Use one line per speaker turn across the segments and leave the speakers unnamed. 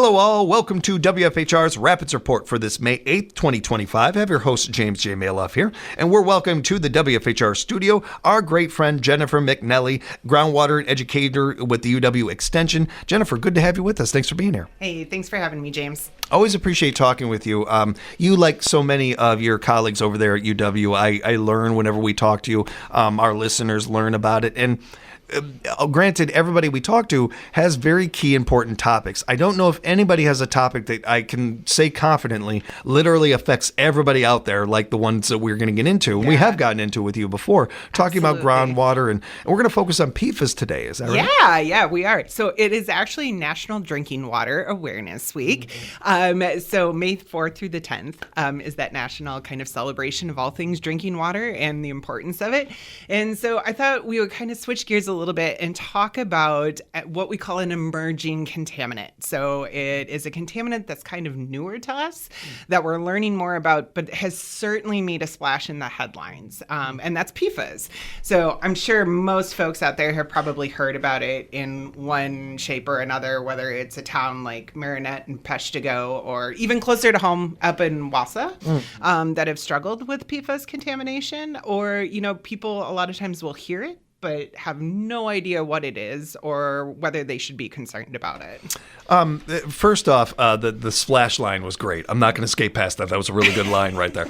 Hello all, welcome to WFHR's Rapids Report for this May 8th, 2025. I have your host, James J. Malouf here, and we're welcome to the WFHR studio, our great friend, Jennifer McNelly, Groundwater Educator with the UW Extension. Jennifer, good to have you with us. Thanks for being here.
Hey, thanks for having me, James.
Always appreciate talking with you. You, like so many of your colleagues over there at UW, I learn whenever we talk to you. Our listeners learn about it, and granted, everybody we talk to has very key important topics. I don't know if anybody has a topic that I can say confidently literally affects everybody out there like the ones that we're going to get into. Yeah. We have gotten into with you before, talking about groundwater, and we're going to focus on PFAS today. Is that right?
Yeah, we are. So it is actually National Drinking Water Awareness Week. So May 4th through the 10th is that national kind of celebration of all things drinking water and the importance of it. And so I thought we would kind of switch gears a little bit and talk about what we call an emerging contaminant. So it is a contaminant that's kind of newer to us that we're learning more about, but has certainly made a splash in the headlines. And that's PFAS. So I'm sure most folks out there have probably heard about it in one shape or another, whether it's a town like Marinette and Peshtigo, or even closer to home up in Wausau, that have struggled with PFAS contamination, or, you know, people a lot of times will hear it but have no idea what it is or whether they should be concerned about it.
First off, the splash line was great. I'm not going to skate past that. That was a really good line right there.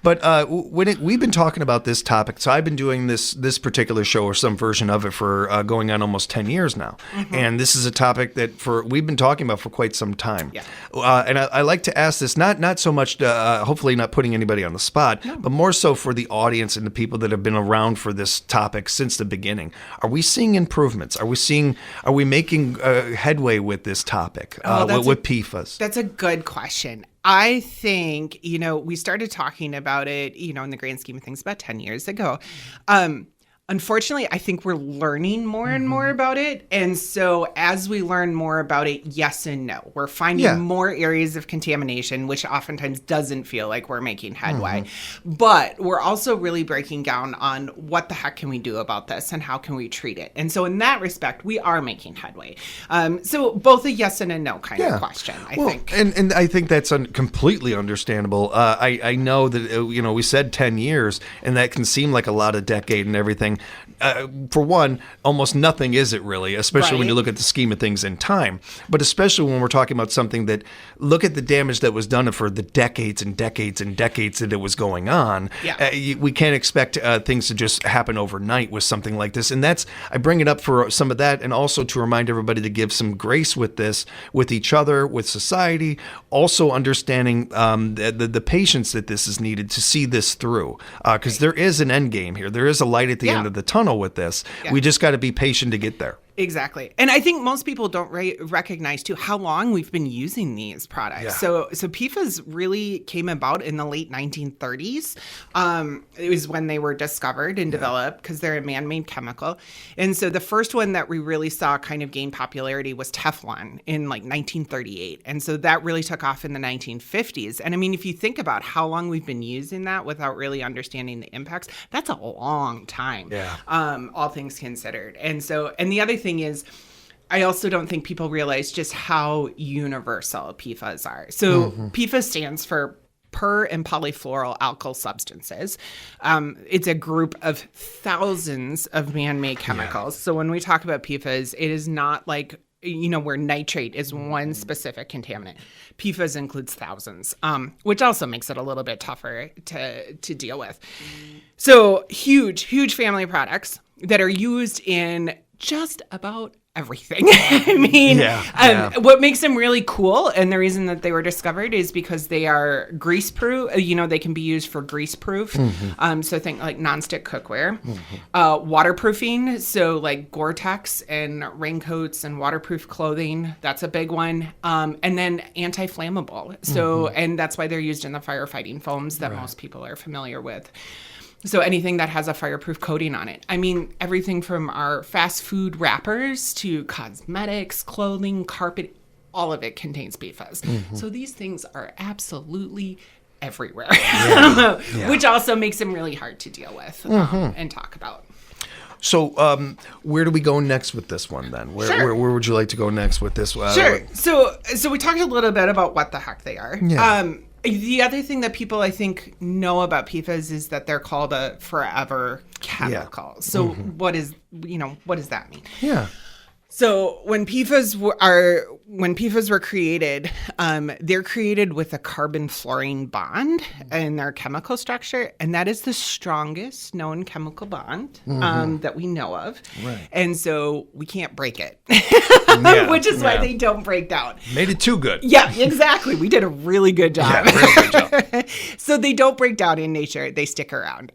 But we've been talking about this topic. So I've been doing this particular show or some version of it for going on almost 10 years now. Mm-hmm. And this is a topic that we've been talking about for quite some time. Yeah. And I like to ask this, not so much, hopefully not putting anybody on the spot, but more so for the audience and the people that have been around for this topic since the beginning. Are we seeing improvements? Are we making headway with this topic, with PFAS?
That's a good question. I think, we started talking about it, in the grand scheme of things about 10 years ago. Unfortunately, I think we're learning more and more about it. And so as we learn more about it, yes and no. We're finding more areas of contamination, which oftentimes doesn't feel like we're making headway. But we're also really breaking down on what the heck can we do about this and how can we treat it. And so in that respect, we are making headway. So both a yes and a no kind of question, I think.
And I think that's completely understandable. I know that, we said 10 years, and that can seem like a lot of decade and everything. For one, almost nothing is it really, especially when you look at the scheme of things in time. But especially when we're talking about something that, look at the damage that was done for the decades and decades and decades that it was going on. Yeah. We can't expect things to just happen overnight with something like this. And I bring it up for some of that, and also to remind everybody to give some grace with this, with each other, with society, also understanding the patience that this is needed to see this through. Because there is an end game here. There is a light at the end of the tunnel with this. Yeah. We just got to be patient to get there.
Exactly. And I think most people don't recognize, too, how long we've been using these products. Yeah. So PFAS really came about in the late 1930s. It was when they were discovered and developed because they're a man-made chemical. And so the first one that we really saw kind of gain popularity was Teflon in like 1938. And so that really took off in the 1950s. And I mean, if you think about how long we've been using that without really understanding the impacts, that's a long time, all things considered. And the other thing is, I also don't think people realize just how universal PFAS are. So PFAS stands for per and polyfluoral alkyl substances. It's a group of thousands of man-made chemicals. So when we talk about PFAS, it is not like, where nitrate is one specific contaminant. PFAS includes thousands, which also makes it a little bit tougher to deal with. So huge family of products that are used in just about everything. I mean, what makes them really cool, and the reason that they were discovered is because they are grease-proof. They can be used for grease-proof. So think like nonstick cookware. Waterproofing, so like Gore-Tex and raincoats and waterproof clothing. That's a big one. And then anti-flammable. So, and that's why they're used in the firefighting foams that most people are familiar with. So anything that has a fireproof coating on it. I mean, everything from our fast food wrappers to cosmetics, clothing, carpet, all of it contains PFAS. So these things are absolutely everywhere, which also makes them really hard to deal with and talk about.
So, where do we go next with this one then? Where would you like to go next with this?
Sure. So we talked a little bit about what the heck they are.
Yeah.
The other thing that people, I think, know about PFAS is that they're called a forever chemical. Yeah. So what does that mean?
Yeah.
So when PFAS were created, they're created with a carbon-fluorine bond in their chemical structure, and that is the strongest known chemical bond that we know of.
Right.
And so we can't break it, which is why they don't break down.
Made it too good.
Yeah, exactly. We did a really good job.
Yeah, really good job.
So they don't break down in nature; they stick around.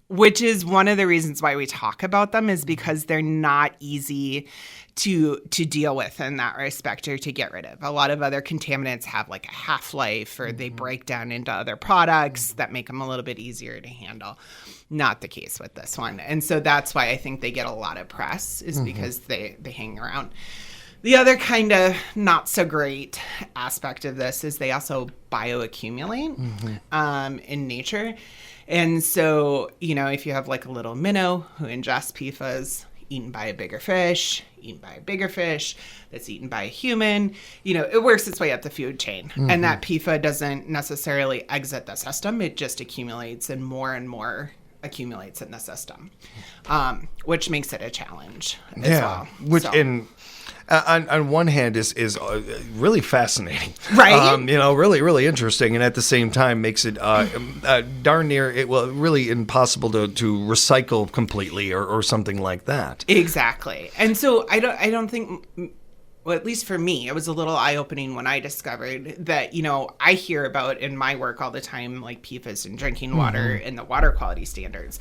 Which is one of the reasons why we talk about them, is because they're not easy to deal with in that respect, or to get rid of. A lot of other contaminants have like a half-life, or they break down into other products that make them a little bit easier to handle. Not the case with this one. And so that's why I think they get a lot of press, is because they hang around. The other kind of not so great aspect of this is they also bioaccumulate in nature. And so, if you have like a little minnow who ingests PFAS, eaten by a bigger fish, that's eaten by a human, it works its way up the food chain. And that PFAS doesn't necessarily exit the system. It just accumulates, and more accumulates in the system, which makes it a challenge as well. On
one hand is really fascinating,
right?
Really, really interesting, and at the same time makes it darn near really impossible to recycle completely or something like that.
Exactly. And so I don't think, well, at least for me, it was a little eye-opening when I discovered that, I hear about in my work all the time, like PFAS in drinking water and the water quality standards.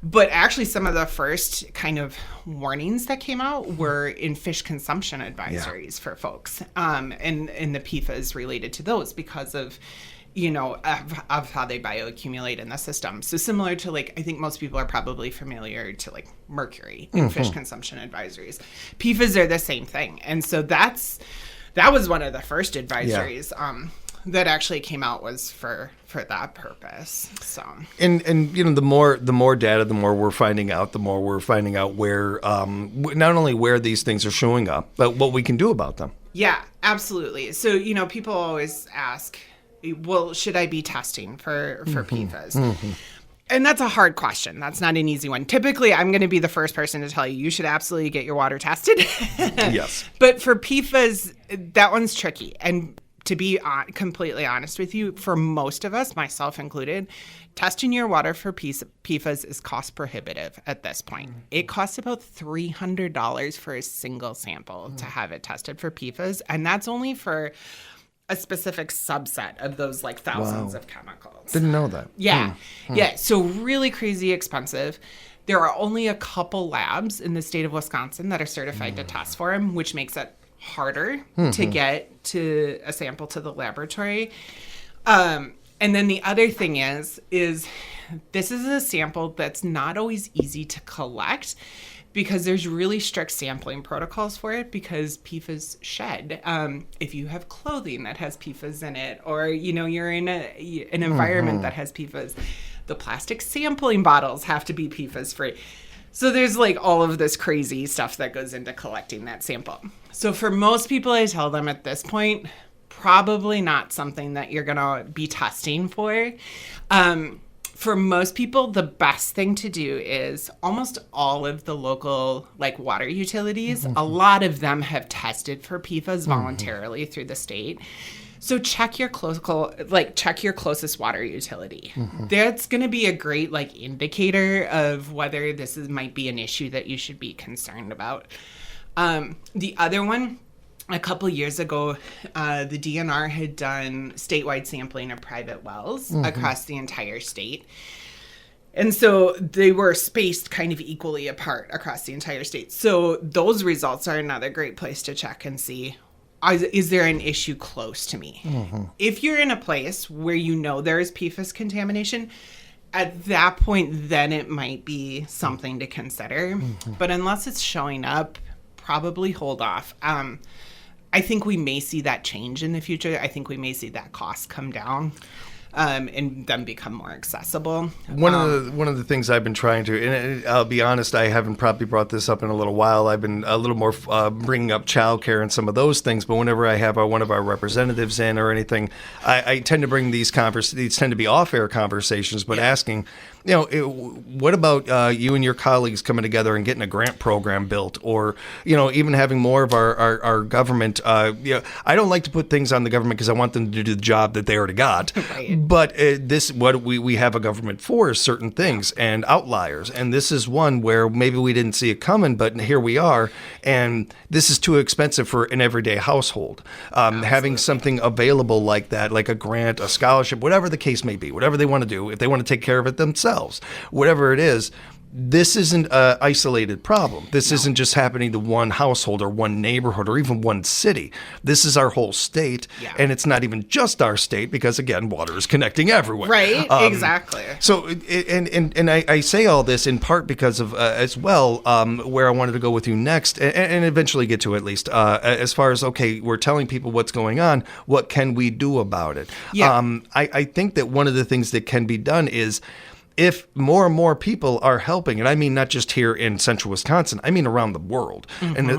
But actually, some of the first kind of warnings that came out were in fish consumption advisories for folks, and the PFAS related to those because of, of how they bioaccumulate in the system. So similar to I think most people are probably familiar to mercury in fish consumption advisories. PFAS are the same thing, and so that was one of the first advisories. That actually came out was for that purpose. So
and the more data, the more we're finding out where not only where these things are showing up, but what we can do about them.
Yeah, absolutely. So people always ask, well, should I be testing for PFAS? And that's a hard question. That's not an easy one. Typically, I'm going to be the first person to tell you should absolutely get your water tested.
Yes.
But for PFAS, that one's tricky. And to be completely honest with you, for most of us, myself included, testing your water for PFAS is cost prohibitive at this point. It costs about $300 for a single sample to have it tested for PFAS, and that's only for a specific subset of those thousands of chemicals.
Didn't know that.
Yeah. Yeah. So really crazy expensive. There are only a couple labs in the state of Wisconsin that are certified to test for them, which makes it harder to get to a sample to the laboratory. And then the other thing is this is a sample that's not always easy to collect because there's really strict sampling protocols for it because PFAS shed. If you have clothing that has PFAS in it, or, you're in an environment that has PFAS, the plastic sampling bottles have to be PFAS free. So there's all of this crazy stuff that goes into collecting that sample. So for most people, I tell them at this point, probably not something that you're going to be testing for. For most people, the best thing to do is almost all of the local water utilities, a lot of them have tested for PFAS voluntarily through the state. So check your closest water utility. That's going to be a great indicator of whether this might be an issue that you should be concerned about. The other one, a couple years ago, the DNR had done statewide sampling of private wells across the entire state. And so they were spaced kind of equally apart across the entire state. So those results are another great place to check and see, is there an issue close to me? If you're in a place where there is PFAS contamination, at that point, then it might be something to consider. But unless it's showing up, probably hold off. I think we may see that change in the future. I think we may see that cost come down. and them become more accessible.
One of the things I've been trying to, and I'll be honest, I haven't probably brought this up in a little while. I've been a little more bringing up childcare and some of those things. But whenever I have one of our representatives in or anything, I tend to bring these tend to be off-air conversations, but asking, what about you and your colleagues coming together and getting a grant program built, or even having more of our government. I don't like to put things on the government because I want them to do the job that they already got. Right. But what we have a government for is certain things and outliers, and this is one where maybe we didn't see it coming, but here we are, and this is too expensive for an everyday household. Having something available like that, like a grant, a scholarship, whatever the case may be, whatever they want to do, if they want to take care of it themselves, whatever it is. This isn't an isolated problem. This isn't just happening to one household or one neighborhood or even one city. This is our whole state, and it's not even just our state because, again, water is connecting everywhere.
Right, exactly.
So, and I say all this in part because of, as well, where I wanted to go with you next, and eventually get to at least, as far as, okay, we're telling people what's going on, what can we do about it? Yeah. I think that one of the things that can be done is, if more and more people are helping, and I mean not just here in central Wisconsin, I mean around the world, and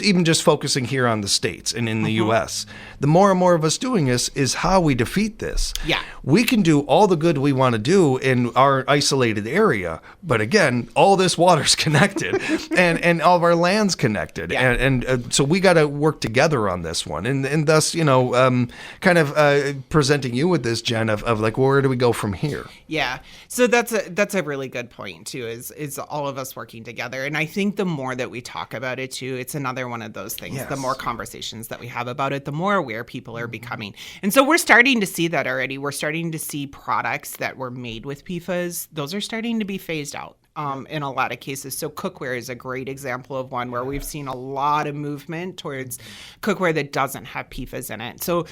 even just focusing here on the States and in the U.S., the more and more of us doing this is how we defeat this. Yeah. We can do all the good we want to do in our isolated area, but again, all this water's connected and all of our land's connected. Yeah. And so we got to work together on this one. And thus, kind of presenting you with this, Jen, of like, where do we go from here?
Yeah. So that's a really good point too, is all of us working together. And I think the more that we talk about it too, it's another one of those things. Yes. The more conversations that we have about it, the more aware people are becoming. And so we're starting to see that already. We're starting to see products that were made with PFAS. Those are starting to be phased out. In a lot of cases. So cookware is a great example of one where we've seen a lot of movement towards cookware that doesn't have PFAS in it. So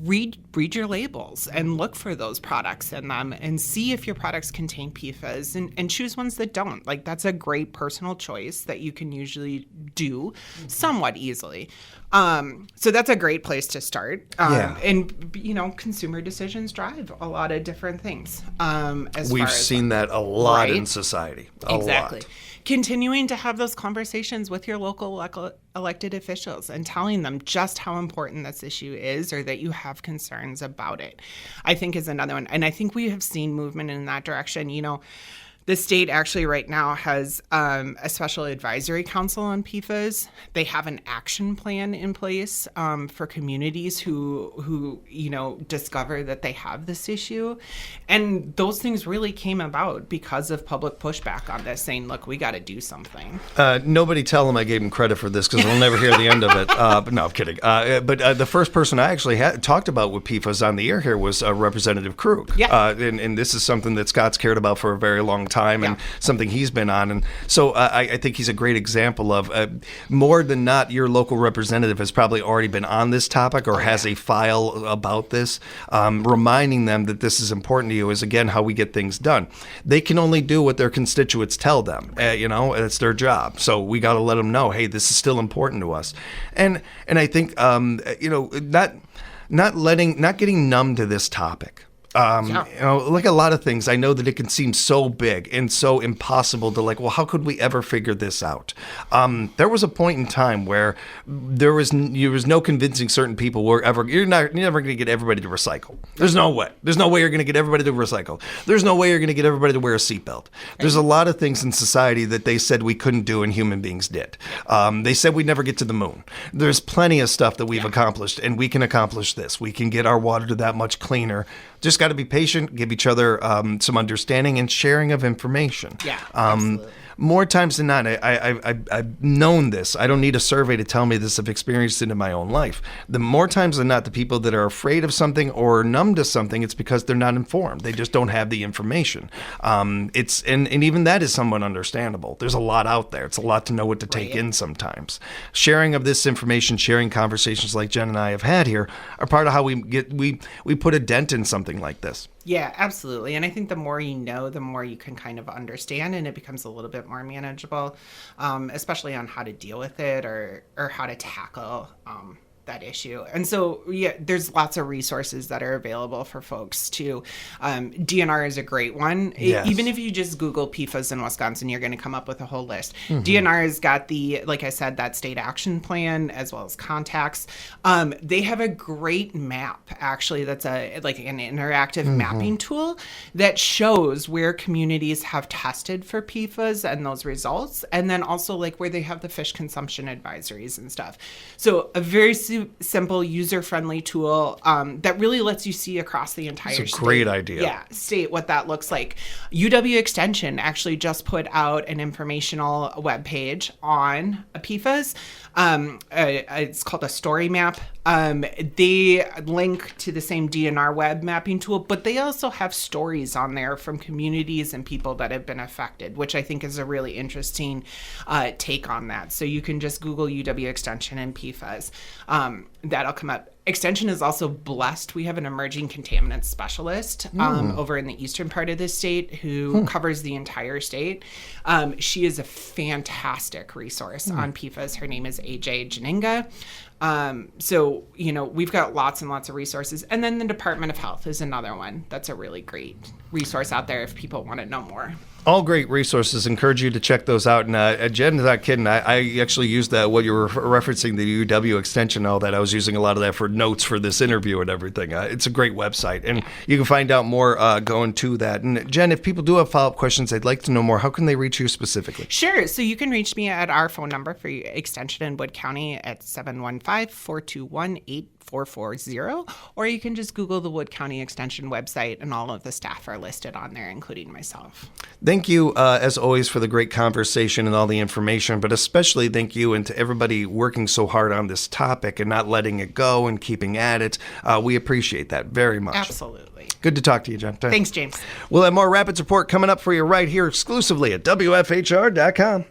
read your labels and look for those products in them and see if your products contain PFAS and choose ones that don't. Like, that's a great personal choice that you can usually do somewhat easily. So that's a great place to start. And, consumer decisions drive a lot of different things.
We've seen that a lot in society.
Exactly. Continuing to have those conversations with your local elected officials and telling them just how important this issue is, or that you have concerns about it, I think is another one. And I think we have seen movement in that direction. The state actually right now has a special advisory council on PFAS. They have an action plan in place for communities who discover that they have this issue. And those things really came about because of public pushback on this, saying, look, we got to do something.
Nobody tell them I gave them credit for this because we'll never hear the end of it. But no, I'm kidding. But the first person I actually talked about with PFAS on the air here was Representative Krug. Yeah. And this is something that Scott's cared about for a very long time and something he's been on. And so I think he's a great example of more than not, your local representative has probably already been on this topic or has a file about this. Reminding them that this is important to you is, again, how we get things done. They can only do what their constituents tell them. It's their job. So we got to let them know, hey, this is still important to us. And I think, not getting numb to this topic. Like a lot of things, I know that it can seem so big and so impossible to how could we ever figure this out? There was a point in time where there was no convincing certain people you're never going to get everybody to recycle. There's no way. There's no way you're going to get everybody to recycle. There's no way you're going to get everybody to wear a seatbelt. There's a lot of things in society that they said we couldn't do and human beings did. They said we'd never get to the moon. There's plenty of stuff that we've accomplished, and we can accomplish this. We can get our water to that much cleaner. Just got to be patient, give each other some understanding and sharing of information. Yeah, absolutely. More times than not, I've known this. I don't need a survey to tell me this. I've experienced it in my own life. The more times than not, the people that are afraid of something or numb to something, it's because they're not informed. They just don't have the information. And even that is somewhat understandable. There's a lot out there. It's a lot to know what to take in sometimes. Sharing of this information, sharing conversations like Jen and I have had here are part of how we put a dent in something like this.
Yeah, absolutely. And I think the more you know, the more you can kind of understand, and it becomes a little bit more manageable, especially on how to deal with it or how to tackle that issue. And so, yeah, there's lots of resources that are available for folks too. DNR is a great one.
Yes.
Even if you just Google PFAS in Wisconsin, you're going to come up with a whole list. DNR has got like I said, that state action plan as well as contacts. They have a great map, actually, that's like an interactive mapping tool that shows where communities have tested for PFAS and those results, and then also like where they have the fish consumption advisories and stuff. So a very simple, user-friendly tool that really lets you see across the entire state.
It's a great idea.
Yeah, state what that looks like. UW Extension actually just put out an informational webpage on PFAS. It's called a story map. They link to the same DNR web mapping tool, but they also have stories on there from communities and people that have been affected, which I think is a really interesting take on that. So you can just Google UW Extension and PFAS. That'll come up. Extension is also blessed. We have an emerging contaminant specialist over in the eastern part of the state who covers the entire state. She is a fantastic resource on PFAS. Her name is AJ Janinga. So, we've got lots and lots of resources. And then the Department of Health is another one that's a really great resource out there if people want to know more.
All great resources. Encourage you to check those out. And Jen's not kidding. I actually used that, what you were referencing, the UW extension, all that. I was using a lot of that for notes for this interview and everything. It's a great website. And you can find out more going to that. And Jen, if people do have follow-up questions, they'd like to know more, how can they reach you specifically?
Sure. So you can reach me at our phone number for Extension in Wood County at 715-421-8440, or you can just Google the Wood County Extension website, and all of the staff are listed on there, including myself.
Thank you, as always, for the great conversation and all the information, but especially thank you and to everybody working so hard on this topic and not letting it go and keeping at it. We appreciate that very much.
Absolutely.
Good to talk to you, Jen.
Thanks, James.
We'll have more Rapids Report coming up for you right here exclusively at WFHR.com.